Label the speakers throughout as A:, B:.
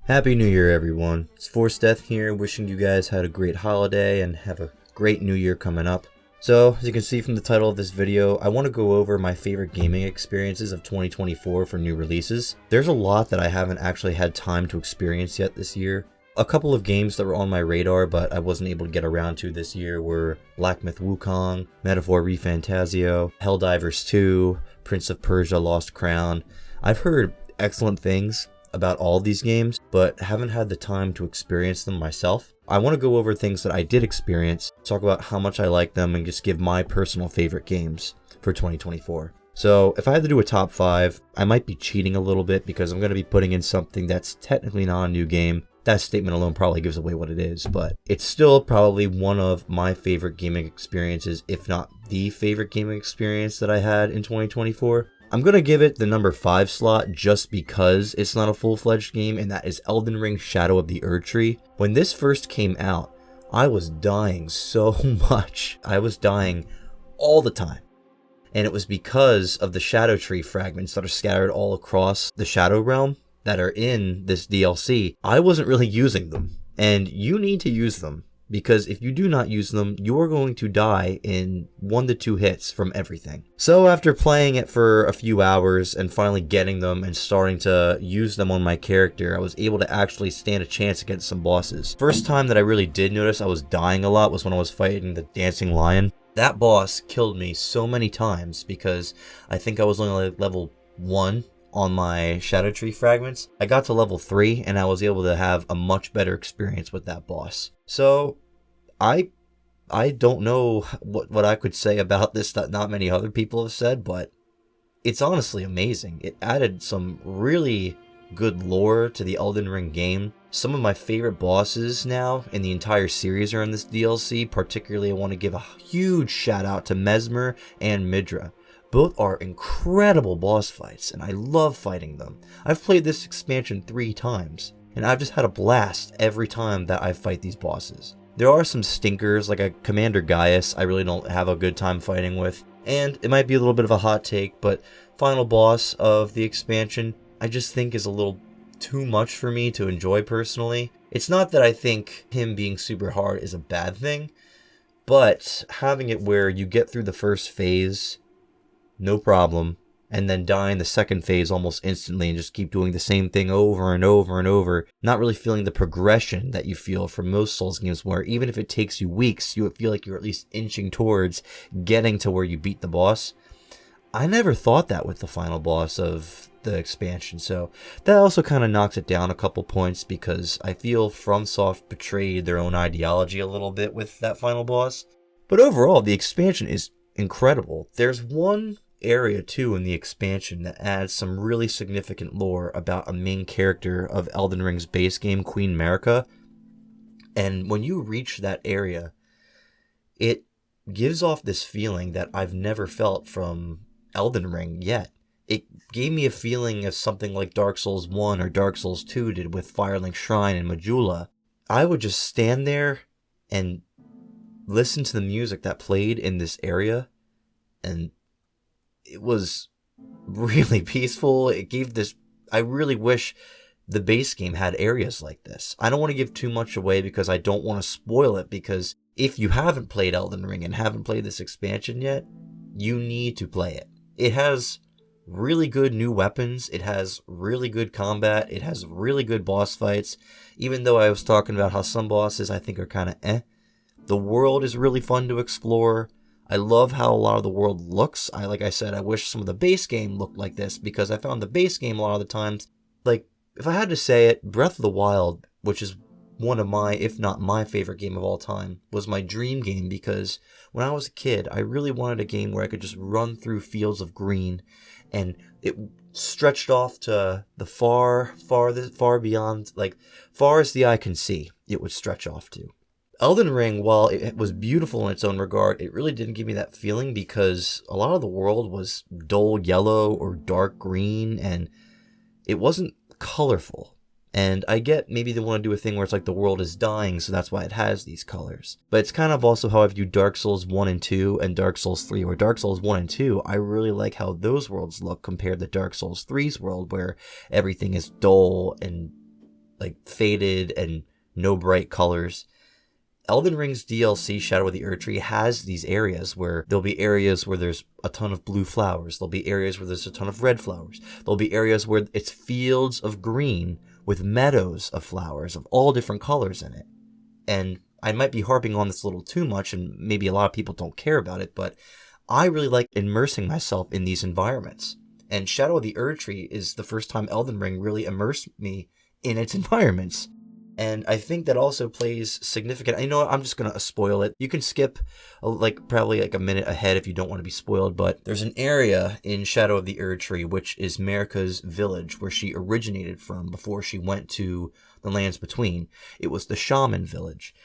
A: Happy New Year, everyone. It's Force Death here, wishing you guys had a great holiday and have a great new year coming up. So, as you can see from the title of this video, I want to go over my favorite gaming experiences of 2024 for new releases. There's a lot that I haven't actually had time to experience yet this year. A couple of games that were on my radar but I wasn't able to get around to this year were Black Myth Wukong, Metaphor ReFantazio, Helldivers 2, Prince of Persia Lost Crown. I've heard excellent things about all these games, but haven't had the time to experience them myself. I want to go over things that I did experience, talk about how much I like them, and just give my personal favorite games for 2024. So if I had to do a top 5, I might be cheating a little bit because I'm going to be putting in something that's technically not a new game. That statement alone probably gives away what it is, but it's still probably one of my favorite gaming experiences, if not the favorite gaming experience that I had in 2024. I'm going to give it the number 5 slot just because it's not a full-fledged game, and that is Elden Ring Shadow of the Erdtree. When this first came out, I was dying so much. I was dying all the time. And it was because of the Shadow Tree fragments that are scattered all across the Shadow Realm that are in this DLC. I wasn't really using them, and you need to use them. Because if you do not use them, you are going to die in 1 to 2 hits from everything. So after playing it for a few hours and finally getting them and starting to use them on my character, I was able to actually stand a chance against some bosses. First time that I really did notice I was dying a lot was when I was fighting the Dancing Lion. That boss killed me so many times because I think I was only like level 1 on my Shadow Tree fragments. I got to level 3 and I was able to have a much better experience with that boss. So I don't know what I could say about this that not many other people have said, but it's honestly amazing. It added some really good lore to the Elden Ring game. Some of my favorite bosses now in the entire series are in this DLC. Particularly, I want to give a huge shout out to Mesmer and Midra. Both are incredible boss fights, and I love fighting them. I've played this expansion 3 times, and I've just had a blast every time that I fight these bosses. There are some stinkers, like a Commander Gaius I really don't have a good time fighting with, and it might be a little bit of a hot take, but final boss of the expansion I just think is a little too much for me to enjoy personally. It's not that I think him being super hard is a bad thing, but having it where you get through the first phase no problem, and then die in the second phase almost instantly and just keep doing the same thing over and over and over, not really feeling the progression that you feel from most Souls games where even if it takes you weeks, you feel like you're at least inching towards getting to where you beat the boss. I never thought that with the final boss of the expansion, so that also kind of knocks it down a couple points because I feel FromSoft betrayed their own ideology a little bit with that final boss. But overall, the expansion is incredible. There's one area too in the expansion that adds some really significant lore about a main character of Elden Ring's base game, Queen Marika. And when you reach that area, it gives off this feeling that I've never felt from Elden Ring yet. It gave me a feeling of something like Dark Souls 1 or Dark Souls 2 did with Firelink Shrine and Majula. I would just stand there and listen to the music that played in this area, and it was really peaceful. It gave this... I really wish the base game had areas like this. I don't want to give too much away because I don't want to spoil it, because if you haven't played Elden Ring and haven't played this expansion yet, you need to play it. It has really good new weapons. It has really good combat. It has really good boss fights. Even though I was talking about how some bosses I think are kind of eh. The world is really fun to explore. I love how a lot of the world looks. Like I said, I wish some of the base game looked like this because I found the base game a lot of the times, like, if I had to say it, Breath of the Wild, which is one of my, if not my favorite game of all time, was my dream game because when I was a kid, I really wanted a game where I could just run through fields of green and it stretched off to the far beyond, like, far as the eye can see, it would stretch off to. Elden Ring, while it was beautiful in its own regard, it really didn't give me that feeling because a lot of the world was dull yellow or dark green, and it wasn't colorful. And I get maybe they want to do a thing where it's like the world is dying, so that's why it has these colors. But it's kind of also how I view Dark Souls 1 and 2 and Dark Souls 3, where Dark Souls 1 and 2, I really like how those worlds look compared to Dark Souls 3's world, where everything is dull and like faded and no bright colors. Elden Ring's DLC, Shadow of the Erdtree, has these areas where there'll be areas where there's a ton of blue flowers. There'll be areas where there's a ton of red flowers. There'll be areas where it's fields of green with meadows of flowers of all different colors in it. And I might be harping on this a little too much, and maybe a lot of people don't care about it, but I really like immersing myself in these environments. And Shadow of the Erdtree is the first time Elden Ring really immersed me in its environments. And I think that also plays significant. I know I'm just going to spoil it. You can skip probably a minute ahead if you don't want to be spoiled, but there's an area in Shadow of the Erdtree, which is Marika's village, where she originated from before she went to the Lands Between. It was the Shaman village.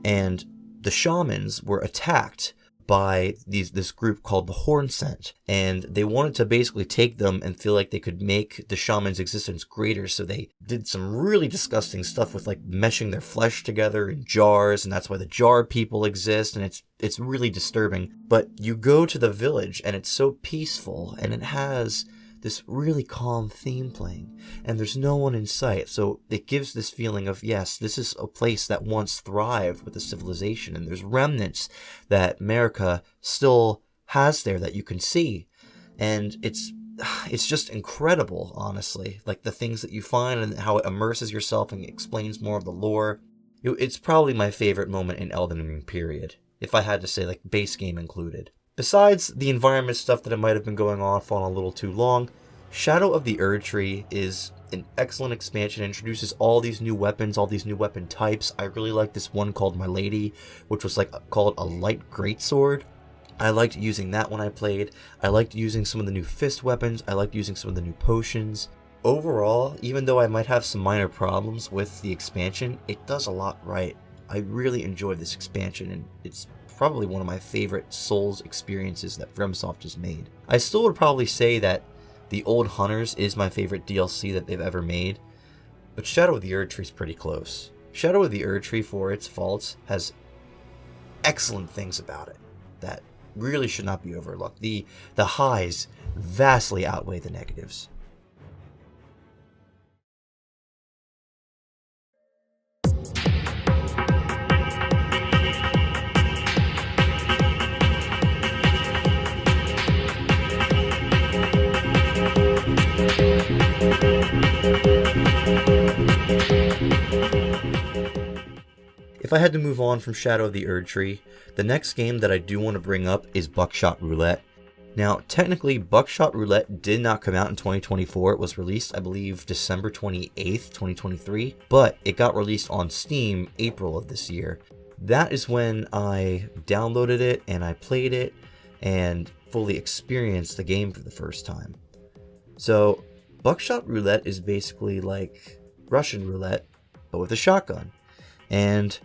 A: And the shamans were attacked by this group called the Hornsent, and they wanted to basically take them and feel like they could make the shaman's existence greater, so they did some really disgusting stuff with like meshing their flesh together in jars, and that's why the jar people exist, and it's really disturbing. But you go to the village and it's so peaceful, and it has this really calm theme playing, and there's no one in sight, so it gives this feeling of, yes, this is a place that once thrived with a civilization, and there's remnants that Marika still has there that you can see, and it's just incredible, honestly, like the things that you find and how it immerses yourself and explains more of the lore. It's probably my favorite moment in Elden Ring, period, if I had to say, like, base game included. Besides the environment stuff that it might have been going off on a little too long, Shadow of the Erdtree is an excellent expansion. It introduces all these new weapons, all these new weapon types. I really like this one called My Lady, which was called a light greatsword. I liked using that when I played. I liked using some of the new fist weapons. I liked using some of the new potions. Overall, even though I might have some minor problems with the expansion, it does a lot right. I really enjoyed this expansion, and it's probably one of my favorite Souls experiences that FromSoft has made. I still would probably say that The Old Hunters is my favorite DLC that they've ever made, but Shadow of the Erdtree is pretty close. Shadow of the Erdtree, for its faults, has excellent things about it that really should not be overlooked. The highs vastly outweigh the negatives. If I had to move on from Shadow of the Erdtree, the next game that I do want to bring up is Buckshot Roulette. Now, technically, Buckshot Roulette did not come out in 2024. It was released, I believe, December 28th, 2023, but it got released on Steam April of this year. That is when I downloaded it and I played it and fully experienced the game for the first time. So, Buckshot Roulette is basically like Russian roulette, but with a shotgun. And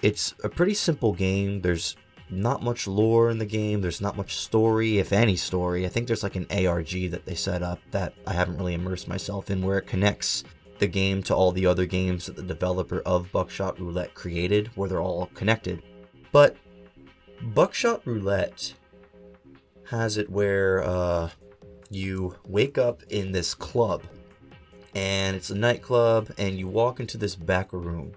A: it's a pretty simple game. There's not much lore in the game. There's not much story, if any story. I think there's like an ARG that they set up that I haven't really immersed myself in, where it connects the game to all the other games that the developer of Buckshot Roulette created, where they're all connected. But Buckshot Roulette has it where you wake up in this club, and it's a nightclub, and you walk into this back room,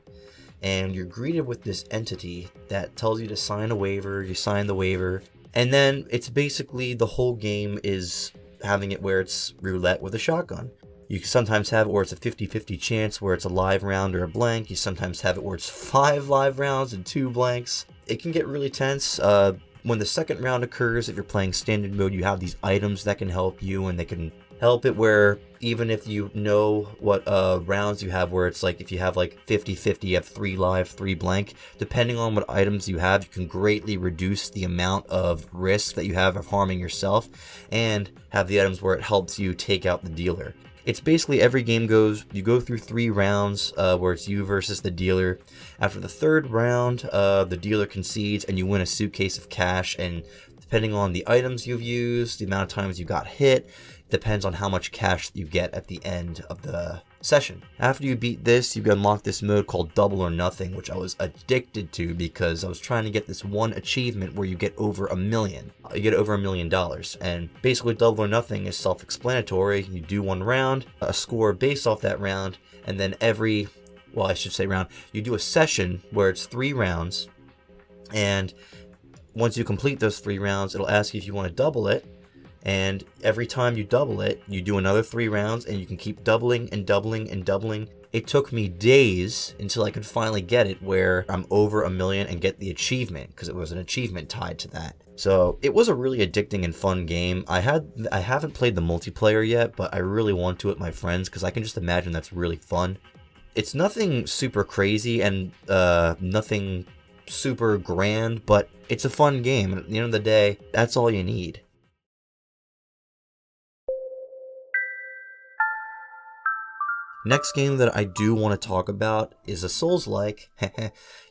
A: and you're greeted with this entity that tells you to sign a waiver. You sign the waiver, and then it's basically the whole game is having it where it's roulette with a shotgun. You can sometimes have it where it's a 50-50 chance where it's a live round or a blank. You sometimes have it where it's 5 live rounds and 2 blanks. It can get really tense. When the second round occurs, if you're playing standard mode, you have these items that can help you, and they can help it where even if you know what rounds you have, where it's like if you have like 50-50, you have 3 live, 3 blank, depending on what items you have, you can greatly reduce the amount of risk that you have of harming yourself, and have the items where it helps you take out the dealer. It's basically every game you go through 3 rounds where it's you versus the dealer. After the 3rd round, the dealer concedes and you win a suitcase of cash, and depending on the items you've used, the amount of times you got hit, depends on how much cash you get at the end of the session. After you beat this, you unlock this mode called Double or Nothing, which I was addicted to because I was trying to get this one achievement where you get over $1 million. You get over $1 million, and basically Double or Nothing is self-explanatory. You do one round, a score based off that round, and then you do a session where it's 3 rounds, and once you complete those 3 rounds, it'll ask you if you want to double it. And every time you double it, you do another 3 rounds, and you can keep doubling and doubling and doubling. It took me days until I could finally get it where I'm over $1 million and get the achievement, because it was an achievement tied to that. So it was a really addicting and fun game. I haven't played the multiplayer yet, but I really want to with my friends because I can just imagine that's really fun. It's nothing super crazy and nothing super grand, but it's a fun game. And at the end of the day, that's all you need. Next game that I do want to talk about is a Souls-like.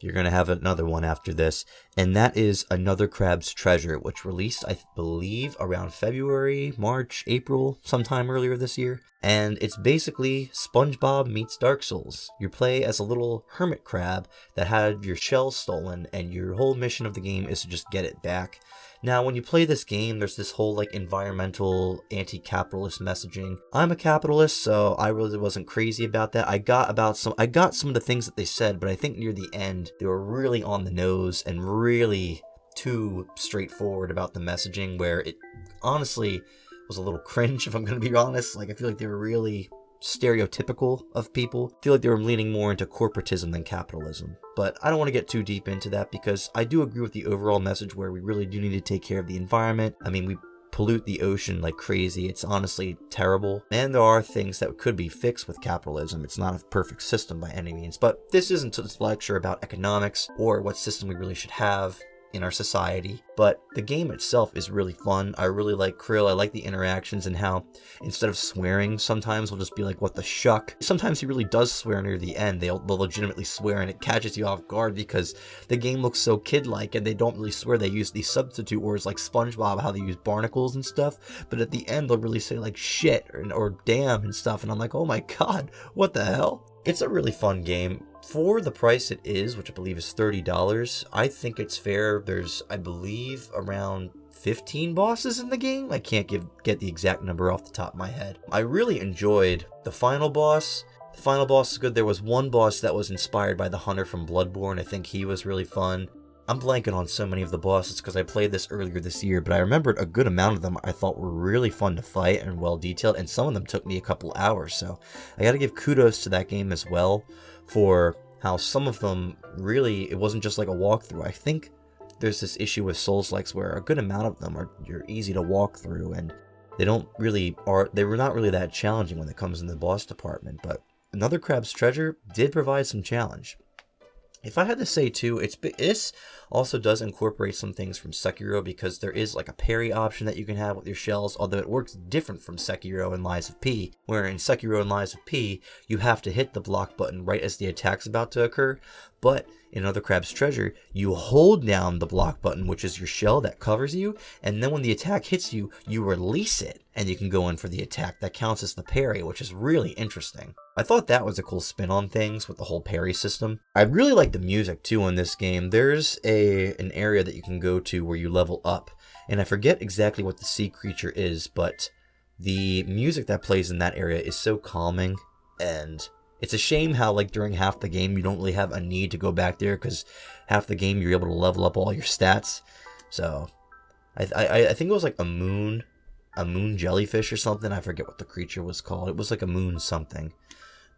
A: You're going to have another one after this. And that is Another Crab's Treasure, which released, I believe, around February, March, April, sometime earlier this year. And it's basically SpongeBob meets Dark Souls. You play as a little hermit crab that had your shell stolen, and your whole mission of the game is to just get it back. Now, when you play this game, there's this whole like environmental, anti-capitalist messaging. I'm a capitalist, so I really wasn't crazy about that. I got some of the things that they said, but I think near the end, they were really on the nose and really too straightforward about the messaging, where it honestly was a little cringe, if I'm going to be honest. Like, I feel like they were really stereotypical of people. I feel like they were leaning more into corporatism than capitalism. But I don't want to get too deep into that because I do agree with the overall message where we really do need to take care of the environment. I mean, we pollute the ocean like crazy. It's honestly terrible. And there are things that could be fixed with capitalism. It's not a perfect system by any means. But this isn't a lecture about economics or what system we really should have in our society, but the game itself is really fun. I really like Krill. I like the interactions and how instead of swearing, sometimes we'll just be like, what the shuck? Sometimes he really does swear near the end. They'll legitimately swear, and it catches you off guard because the game looks so kid-like and they don't really swear. They use these substitute words like SpongeBob, how they use barnacles and stuff, but at the end they'll really say like shit or damn and stuff, and I'm like, oh my god, what the hell? It's a really fun game. For the price it is, which I believe is $30, I think it's fair. There's, I believe, around 15 bosses in the game. I can't get the exact number off the top of my head. I really enjoyed the final boss. The final boss is good. There was one boss that was inspired by the hunter from Bloodborne. I think he was really fun. I'm blanking on so many of the bosses because I played this earlier this year, but I remembered a good amount of them I thought were really fun to fight and well detailed, and some of them took me a couple hours, so I gotta give kudos to that game as well for how some of them really, it wasn't just like a walkthrough. I think there's this issue with Souls-likes where a good amount of them you're easy to walk through, and they were not really that challenging when it comes in the boss department, but Another Crab's Treasure did provide some challenge. If I had to say too, this also does incorporate some things from Sekiro because there is like a parry option that you can have with your shells, although it works different from Sekiro and Lies of P, where in Sekiro and Lies of P, you have to hit the block button right as the attack's about to occur, but in Another Crab's Treasure, you hold down the block button, which is your shell that covers you, and then when the attack hits you, you release it, and you can go in for the attack. That counts as the parry, which is really interesting. I thought that was a cool spin on things with the whole parry system. I really like the music too in this game. There's an area that you can go to where you level up, and I forget exactly what the sea creature is, but the music that plays in that area is so calming, and it's a shame how like during half the game you don't really have a need to go back there because half the game you're able to level up all your stats. So I think it was like a moon jellyfish or something. I forget what the creature was called. It was like a moon something.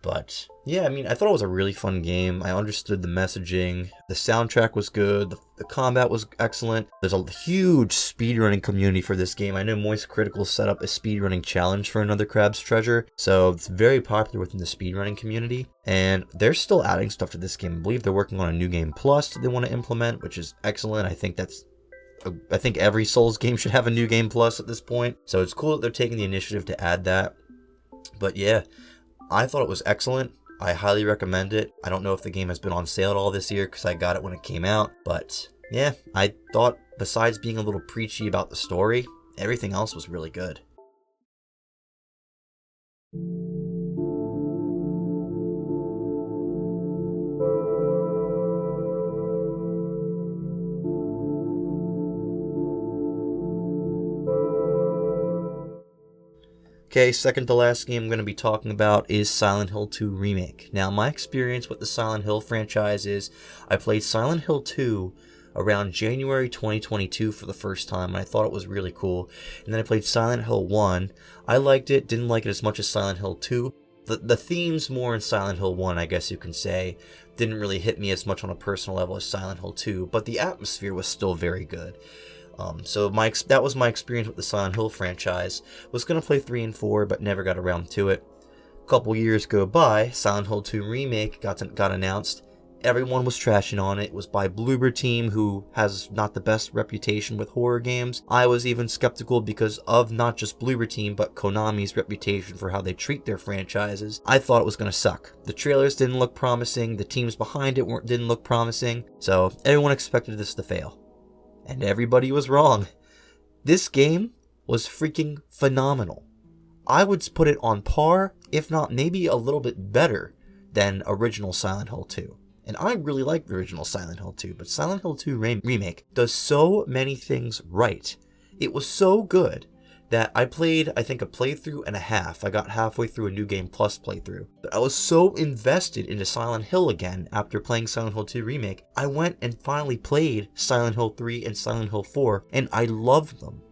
A: But yeah, I mean, I thought it was a really fun game. I understood the messaging. The soundtrack was good. The combat was excellent. There's a huge speedrunning community for this game. I know Moist Critical set up a speedrunning challenge for Another Crab's Treasure, so it's very popular within the speedrunning community. And they're still adding stuff to this game. I believe they're working on a new game plus that they want to implement, which is excellent. I think every Souls game should have a new game plus at this point. So it's cool that they're taking the initiative to add that. But yeah, I thought it was excellent. I highly recommend it. I don't know if the game has been on sale at all this year because I got it when it came out. But yeah, I thought besides being a little preachy about the story, everything else was really good. Okay, second to last game I'm going to be talking about is Silent Hill 2 Remake. Now, my experience with the Silent Hill franchise is I played Silent Hill 2 around January 2022 for the first time, and I thought it was really cool. And then I played Silent Hill 1. I liked it, didn't like it as much as Silent Hill 2. The themes more in Silent Hill 1, I guess you can say, didn't really hit me as much on a personal level as Silent Hill 2, but the atmosphere was still very good. So that was my experience with the Silent Hill franchise. Was going to play 3 and 4, but never got around to it. A couple years go by, Silent Hill 2 Remake got announced. Everyone was trashing on it. It was by Bloober Team, who has not the best reputation with horror games. I was even skeptical because of not just Bloober Team, but Konami's reputation for how they treat their franchises. I thought it was going to suck. The trailers didn't look promising. The teams behind it didn't look promising. So everyone expected this to fail. And everybody was wrong. This game was freaking phenomenal. I would put it on par, if not maybe a little bit better than original Silent Hill 2. And I really like the original Silent Hill 2, but Silent Hill 2 Remake does so many things right. It was so good that I played, I think, a playthrough and a half. I got halfway through a New Game Plus playthrough. But I was so invested into Silent Hill again after playing Silent Hill 2 Remake, I went and finally played Silent Hill 3 and Silent Hill 4, and I loved them.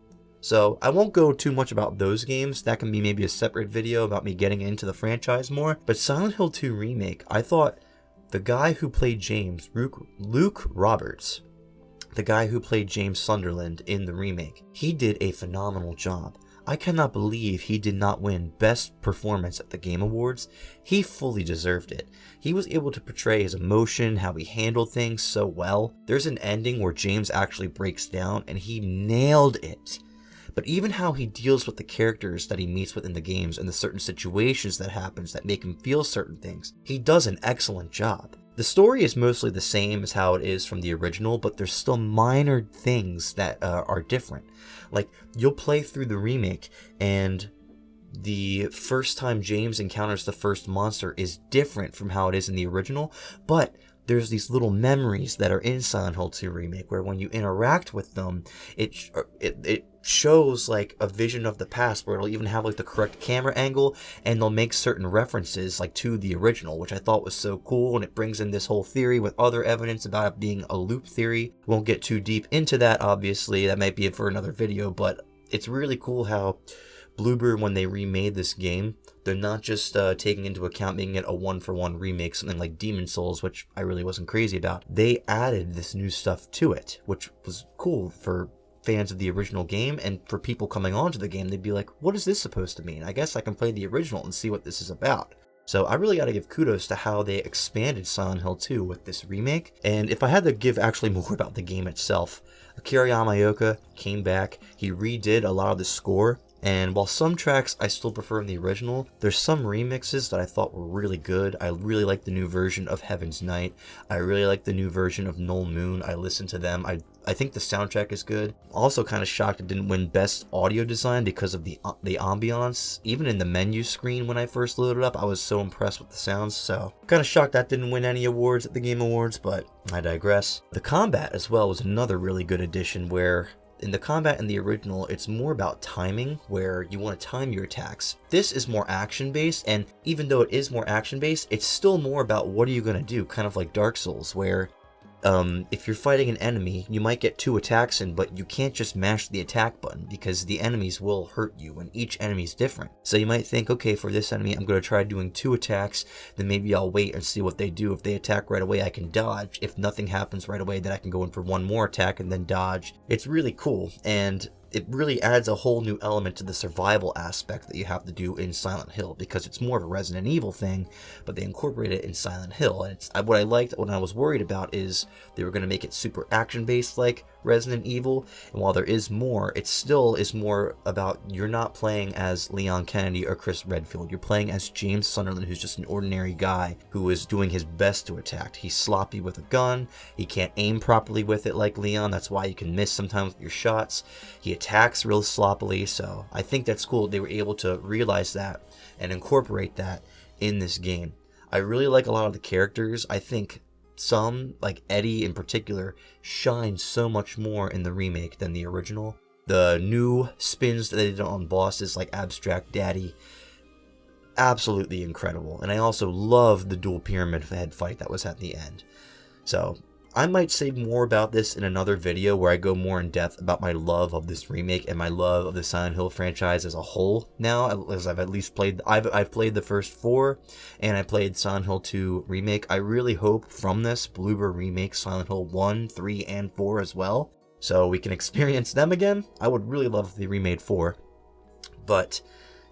A: So I won't go too much about those games. That can be maybe a separate video about me getting into the franchise more. But Silent Hill 2 Remake, I thought the guy who played James, Luke Roberts, the guy who played James Sunderland in the remake, he did a phenomenal job. I cannot believe he did not win Best Performance at the Game Awards. He fully deserved it. He was able to portray his emotion, how he handled things so well. There's an ending where James actually breaks down and he nailed it. But even how he deals with the characters that he meets with in the games and the certain situations that happens that make him feel certain things, he does an excellent job. The story is mostly the same as how it is from the original, but there's still minor things that are different. Like, you'll play through the remake, and the first time James encounters the first monster is different from how it is in the original, but there's these little memories that are in Silent Hill 2 Remake where when you interact with them, it shows like a vision of the past where it'll even have like the correct camera angle, and they'll make certain references like to the original, which I thought was so cool. And it brings in this whole theory with other evidence about it being a loop theory. Won't get too deep into that, obviously. That might be for another video, but it's really cool how Bloober, when they remade this game, they're not just taking into account making it a one-for-one remake, something like Demon's Souls, which I really wasn't crazy about. They added this new stuff to it, which was cool for fans of the original game, and for people coming onto the game, they'd be like, what is this supposed to mean? I guess I can play the original and see what this is about. So I really got to give kudos to how they expanded Silent Hill 2 with this remake. And if I had to give actually more about the game itself, Akira Yamaoka came back, he redid a lot of the score. And while some tracks I still prefer in the original, there's some remixes that I thought were really good. I really like the new version of Heaven's Night. I really like the new version of Null Moon. I listened to them. I think the soundtrack is good. Also kind of shocked it didn't win Best Audio Design because of the ambiance. Even in the menu screen when I first loaded up, I was so impressed with the sounds. So kind of shocked that didn't win any awards at the Game Awards, but I digress. The combat as well was another really good addition where in the combat in the original, it's more about timing, where you want to time your attacks. This is more action-based, and even though it is more action-based, it's still more about what are you going to do, kind of like Dark Souls, where if you're fighting an enemy, you might get 2 attacks in, but you can't just mash the attack button because the enemies will hurt you, and each enemy's different. So you might think, okay, for this enemy, I'm going to try doing 2 attacks, then maybe I'll wait and see what they do. If they attack right away, I can dodge. If nothing happens right away, then I can go in for 1 more attack and then dodge. It's really cool, and it really adds a whole new element to the survival aspect that you have to do in Silent Hill, because it's more of a Resident Evil thing, but they incorporate it in Silent Hill. And what I liked, what I was worried about, is they were going to make it super action-based like Resident Evil, and while there is more, it still is more about you're not playing as Leon Kennedy or Chris Redfield. You're playing as James Sunderland, who's just an ordinary guy who is doing his best to attack. He's sloppy with a gun. He can't aim properly with it like Leon. That's why you can miss sometimes with your shots. He attacks real sloppily, so I think that's cool. They were able to realize that and incorporate that in this game. I really like a lot of the characters. I think some, like Eddie in particular, shine so much more in the remake than the original. The new spins that they did on bosses like Abstract Daddy, absolutely incredible. And I also love the dual Pyramid Head fight that was at the end. So I might say more about this in another video where I go more in depth about my love of this remake and my love of the Silent Hill franchise as a whole now, as I've at least played, I've played the first 4, and I played Silent Hill 2 Remake. I really hope from this, Bloober remakes Silent Hill 1, 3, and 4 as well, so we can experience them again. I would really love if they remade 4, but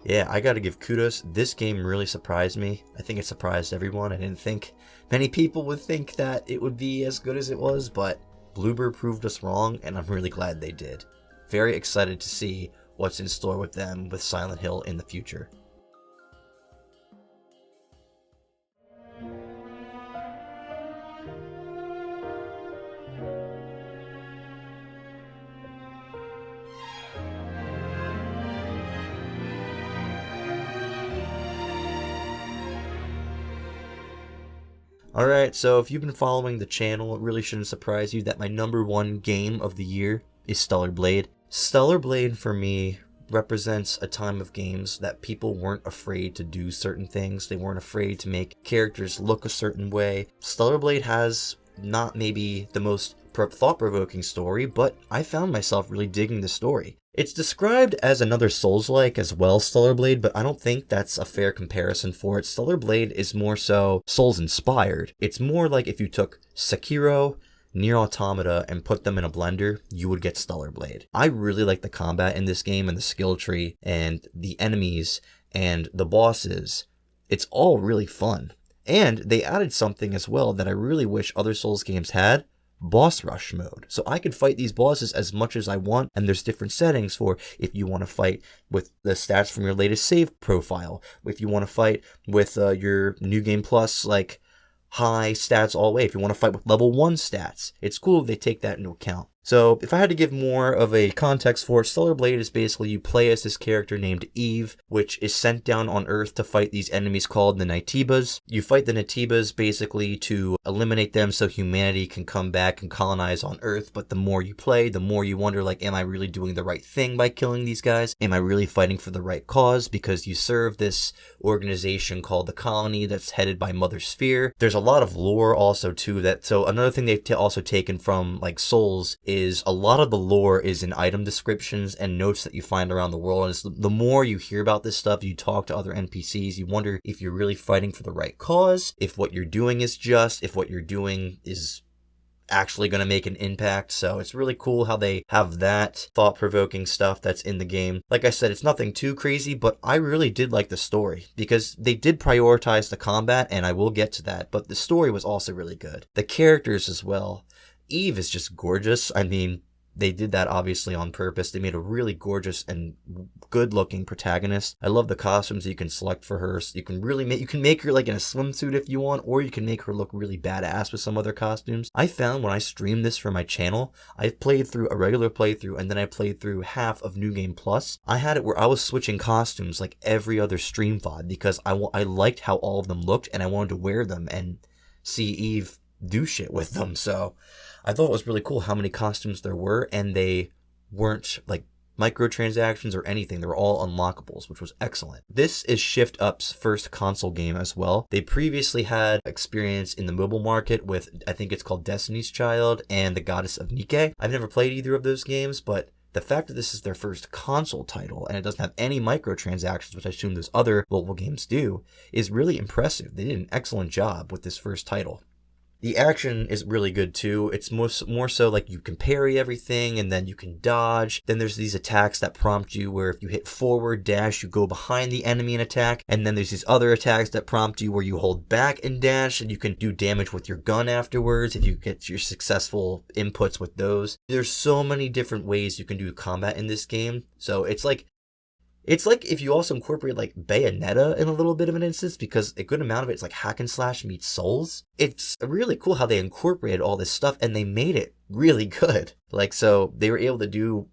A: yeah, I gotta give kudos. This game really surprised me. I think it surprised everyone. I didn't think many people would think that it would be as good as it was, but Bloober proved us wrong, and I'm really glad they did. Very excited to see what's in store with them with Silent Hill in the future. Alright, so if you've been following the channel, it really shouldn't surprise you that my #1 game of the year is Stellar Blade. Stellar Blade for me represents a time of games that people weren't afraid to do certain things. They weren't afraid to make characters look a certain way. Stellar Blade has not maybe the most thought-provoking story, but I found myself really digging the story. It's described as another Souls-like as well, Stellar Blade, but I don't think that's a fair comparison for it. Stellar Blade is more so Souls-inspired. It's more like if you took Sekiro, Nier Automata, and put them in a blender, you would get Stellar Blade. I really like the combat in this game and the skill tree and the enemies and the bosses. It's all really fun. And they added something as well that I really wish other Souls games had. Boss rush mode, so I can fight these bosses as much as I want, and there's different settings for if you want to fight with the stats from your latest save profile, if you want to fight with your New Game Plus like high stats all the way, if you want to fight with level 1 stats. It's cool if they take that into account. So if I had to give more of a context for it, Stellar Blade is basically you play as this character named Eve, which is sent down on Earth to fight these enemies called the Naytibas. You fight the Naytibas basically to eliminate them so humanity can come back and colonize on Earth, but the more you play, the more you wonder, like, am I really doing the right thing by killing these guys? Am I really fighting for the right cause? Because you serve this organization called the Colony that's headed by Mother Sphere. There's a lot of lore also too that, so another thing they've also taken from like Souls is a lot of the lore is in item descriptions and notes that you find around the world. And it's the more you hear about this stuff, you talk to other NPCs, you wonder if you're really fighting for the right cause, if what you're doing is just, if what you're doing is actually going to make an impact. So it's really cool how they have that thought-provoking stuff that's in the game. Like I said, it's nothing too crazy, but I really did like the story because they did prioritize the combat, and I will get to that, but the story was also really good. The characters as well. Eve is just gorgeous. I mean, they did that obviously on purpose. They made a really gorgeous and good-looking protagonist. I love the costumes you can select for her. So you can really make her like in a swimsuit if you want, or you can make her look really badass with some other costumes. I found when I streamed this for my channel, I played through a regular playthrough and then I played through half of New Game Plus. I had it where I was switching costumes like every other stream VOD because I liked how all of them looked and I wanted to wear them and see Eve do shit with them. So I thought it was really cool how many costumes there were, and they weren't like microtransactions or anything. They were all unlockables, which was excellent. This is Shift Up's first console game as well. They previously had experience in the mobile market with, I think it's called Destiny's Child and The Goddess of Nike. I've never played either of those games, but the fact that this is their first console title and it doesn't have any microtransactions, which I assume those other mobile games do, is really impressive. They did an excellent job with this first title. The action is really good too. It's more so like you can parry everything and then you can dodge. Then there's these attacks that prompt you where if you hit forward dash, you go behind the enemy and attack. And then there's these other attacks that prompt you where you hold back and dash and you can do damage with your gun afterwards if you get your successful inputs with those. There's so many different ways you can do combat in this game. So it's like if you also incorporate like Bayonetta in a little bit of an instance, because a good amount of it's like hack and slash meets Souls. It's really cool how they incorporated all this stuff and they made it really good. Like, so they were able to do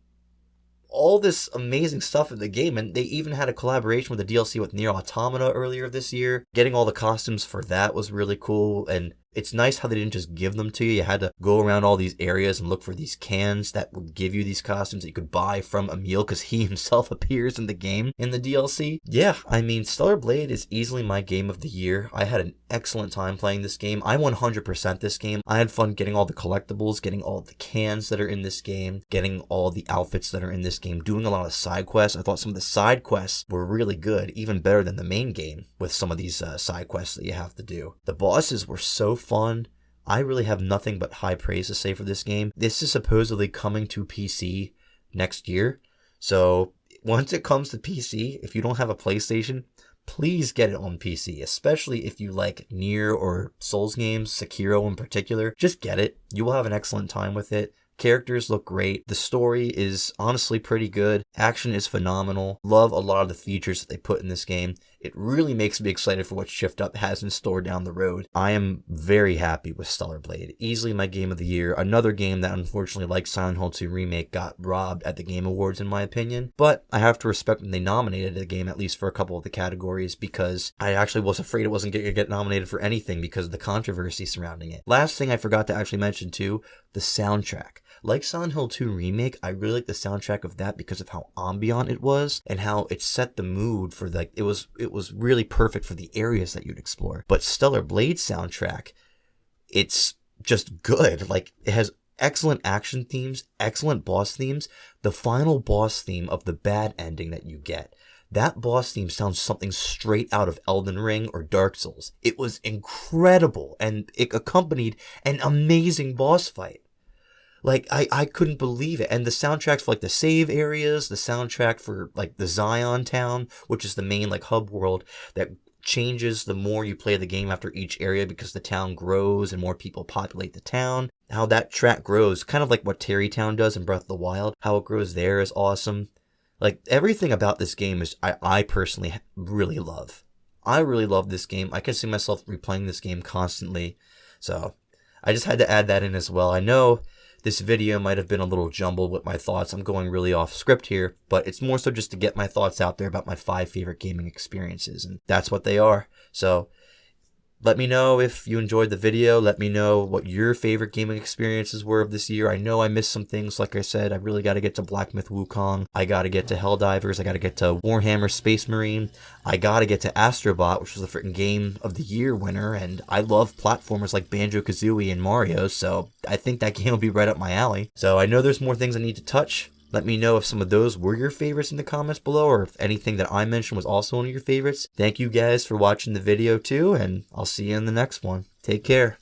A: all this amazing stuff in the game, and they even had a collaboration with the DLC with Nier Automata earlier this year. Getting all the costumes for that was really cool, and It's nice how they didn't just give them to you. You had to go around all these areas and look for these cans that would give you these costumes that you could buy from Emil, because he himself appears in the game in the DLC. Yeah, I mean, Stellar Blade is easily my game of the year. I had an excellent time playing this game. I 100% this game. I had fun getting all the collectibles, getting all the cans that are in this game, getting all the outfits that are in this game, doing a lot of side quests. I thought some of the side quests were really good, even better than the main game with some of these side quests that you have to do. The bosses were so fun. I really have nothing but high praise to say for this game. This is supposedly coming to PC next year. So once it comes to PC, if you don't have a PlayStation, please get it on PC, especially if you like Nier or Souls games, Sekiro in particular. Just get it. You will have an excellent time with it. Characters look great. The story is honestly pretty good. Action is phenomenal. Love a lot of the features that they put in this game. It really makes me excited for what Shift Up has in store down the road. I am very happy with Stellar Blade. Easily my game of the year. Another game that unfortunately, like Silent Hill 2 Remake, got robbed at the Game Awards in my opinion. But I have to respect when they nominated the game at least for a couple of the categories, because I actually was afraid it wasn't going to get nominated for anything because of the controversy surrounding it. Last thing I forgot to actually mention too, the soundtrack. Like Silent Hill 2 Remake, I really like the soundtrack of that because of how ambient it was and how it set the mood for, like, it was really perfect for the areas that you'd explore. But Stellar Blade soundtrack, it's just good. Like, it has excellent action themes, excellent boss themes. The final boss theme of the bad ending that you get, that boss theme sounds something straight out of Elden Ring or Dark Souls. It was incredible, and it accompanied an amazing boss fight. Like, I couldn't believe it. And the soundtracks for, like, the save areas, the soundtrack for, like, the Zion town, which is the main, like, hub world that changes the more you play the game after each area because the town grows and more people populate the town. How that track grows, kind of like what Terry Town does in Breath of the Wild. How it grows there is awesome. Like, everything about this game is, I personally really love. I really love this game. I can see myself replaying this game constantly. So, I just had to add that in as well. I know this video might have been a little jumbled with my thoughts. I'm going really off script here, but it's more so just to get my thoughts out there about my 5 favorite gaming experiences, and that's what they are. So let me know if you enjoyed the video. Let me know what your favorite gaming experiences were of this year. I know I missed some things. Like I said, I really got to get to Black Myth Wukong. I got to get to Helldivers. I got to get to Warhammer Space Marine. I got to get to Astrobot, which was the freaking game of the year winner. And I love platformers like Banjo-Kazooie and Mario, so I think that game will be right up my alley. So I know there's more things I need to touch. Let me know if some of those were your favorites in the comments below, or if anything that I mentioned was also one of your favorites. Thank you guys for watching the video too, and I'll see you in the next one. Take care.